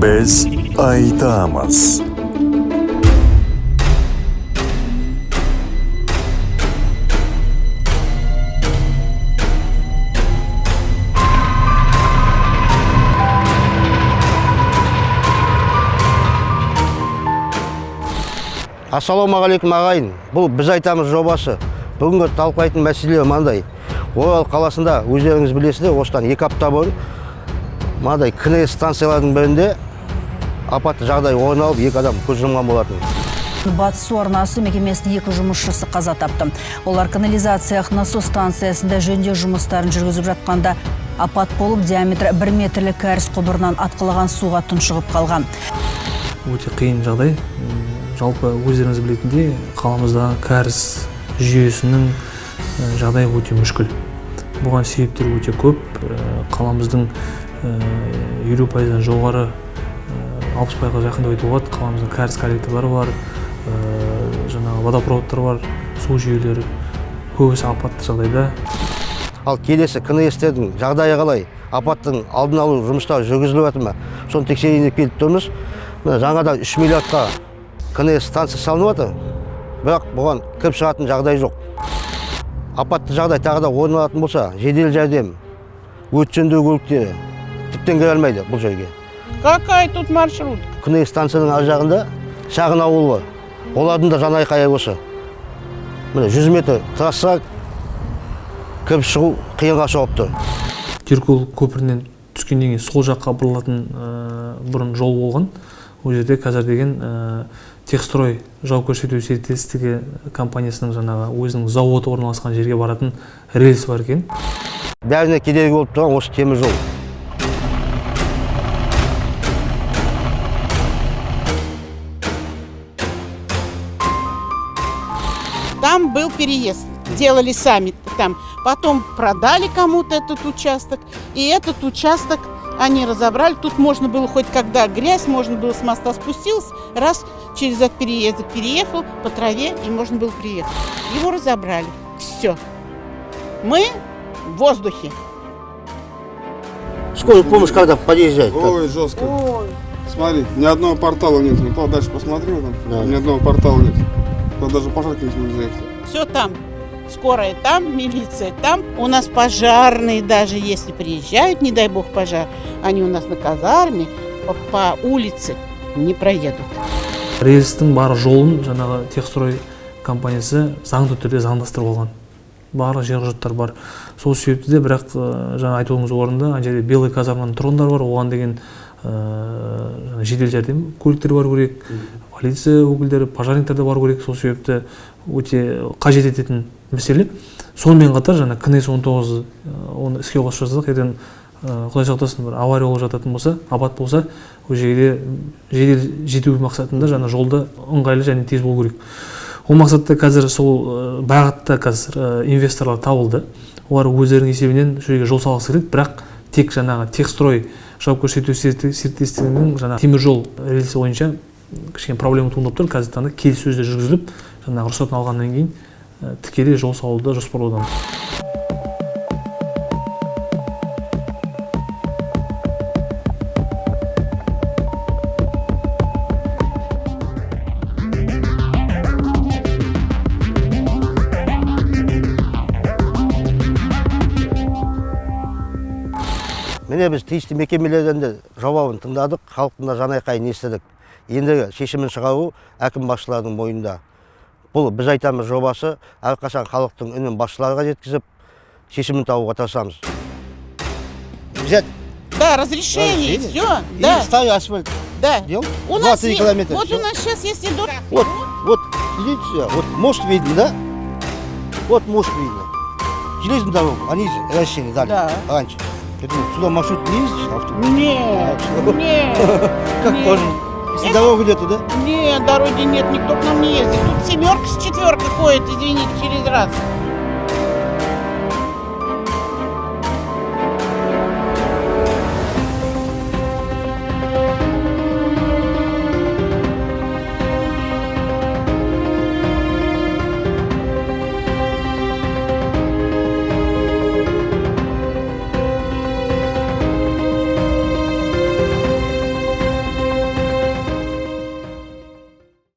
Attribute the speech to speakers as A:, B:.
A: Biz aytamiz.
B: Ассалаумағалейкум ағайын. Бұл біз айтамыз жобасы. Бүгінгі талқылайтын мәселе мынандай. Орал қаласында өздеріңіз білесіздер, осыдан 2 апта бұрын мынандай КНС станциялардың бірінде апатты жағдай орын алып, 2 адам көз жұмған болатын.
C: Батыс су арнасы мекемесінің 2 жұмысшысы қаза тапты. Олар канализация насос станциясында жөндеу жұмыстарын жүргізіп жатқанда апат болып, диаметрі 1 метрлік кәріз құбырынан атқылаған суға тұншығып қалған.
D: Өте қиын жағдай. Жалпы өздеріңіз білетіндей, қаламыздағы кәріз жүйесінің жағдайы өте мүшкіл. Бұған себептер өте көп. Қаламыздың 50%-дан жоғары 60%-ға жақын деп айтуға болады. Қаламыздың кәріз коллекторлары бар, жаңағы водопроводтар бар, су жүйелері көбісі апатты жағдайда.
B: Ал келесі КНС-тердің жағдайы қалай? Апаттың алдын алу жұмыстары жүргізіліп жатыр ма? Соны тексерейін деп келіп тұрмыз. Жаңадан 3 миллиардқа КНС станция салынып жатыр, бірақ бұған кіріп шығатын жағдай жоқ. Апатты жағдай тағы да орын алатын болса, жедел жәрдем, өрт сөндіру көліктері тіптен кіре алмайды бұл жерге.
E: Какая тут маршрут?
B: КНС станцияның ар жағында шағын ауыл бар. Олардың да жанайқайы осы. Міне 100 метр трасса кіріп шығу қиынға соғып тұр.
D: Керкул көпірінен түскеннен кейін сол жаққа бұрылатын бұрын жол болған. Ол жерде қазір деген Техстрой жауапкершілігі серіктестігі компаниясының жаңағы өзінің заводы орналасқан жерге баратын рельс бар екен.
B: Бәріне кедергі болып тұрған осы темір жол.
E: Там был переезд, делали сами там. Потом продали кому-то этот участок, и этот участок они разобрали. Тут можно было хоть когда грязь, можно было с моста спустился, раз через этот переезд переехал по траве, и можно было приехать. Его разобрали. Все. Мы в воздухе.
B: Скорая помощь когда подъезжает?
F: Ой, жестко.
E: Ой.
F: Смотри, ни одного портала нет. Ну, дальше посмотрел, там,
B: Да.
F: Ни одного портала нет. Тут даже пожарки не смогли заехать.
E: Все там. Скорая там, милиция там. У нас пожарные даже, если приезжают, не дай бог пожар, они у нас на казарме по улице не проедут.
D: Рельстің бар жолын жаңағы Техстрой компаниясы заңды түрде заңдастырып алған. Барлық жер құжаттар бар. Сол себепті де бірақ жаңа айтуымыз орында, ана жерде белый казарманың тұрғындары бар, оған деген жедел жәрдем көліктері бар керек, полиция өкілдері, пожарниктер де бар керек. Сол себепті өте қажет ететін мәселе. Сонымен қатар жаңа КНС 19 оны іске қосып жатсақ, ертең Құдай сақтасын бір авария болып жататын болса, апат болса, ол жерге жедел жету мақсатында жаңа жолда ыңғайлы және тез болу керек. Ол мақсатта қазір сол бағытта қазір инвесторлар табылды. Олар өздерінің есебінен жерге жол салғысы келеді, бірақ тек жаңағы Техстрой жауапкершілігі серіктестігінің жаңағы темір жол рельсі бойынша кішкене проблема туындап тұр. Қазір таңда келіссөздер жүргізіліп, жаңағы рұқсатын алғаннан кейін тікелей жол салуды жоспарлауда.
B: Міне біз тиісті мекемелерден де жауабын тыңдадық, халықтың да жанайқайын естідік. Ендігі шешімін шығару әкім басшылардың мойнында. Бұл біз айтамыз жобасы әрқашан халықтың үнін басшыларға жеткізіп, шешімін табуға тырысамыз. Взять.
E: Да, разрешение, все. Да,
B: ставить асфальт.
E: да.
B: Дел?
E: У нас
B: 23
E: есть,
B: километра.
E: вот
B: всё.
E: у нас сейчас есть дорога.
B: Вот, видите сюда, вот мост видно, да? Вот мост видно. Железную дорогу, они расчели дали
E: Да.
B: раньше. Поэтому сюда маршрут не ездишь, автобус?
E: Нет, нет.
B: Как
E: нет.
B: можно? Если дорогу нету, да?
E: Нет, дороги нет, никто к нам не ездит. Тут 7 с 4 ходит, извините, через раз.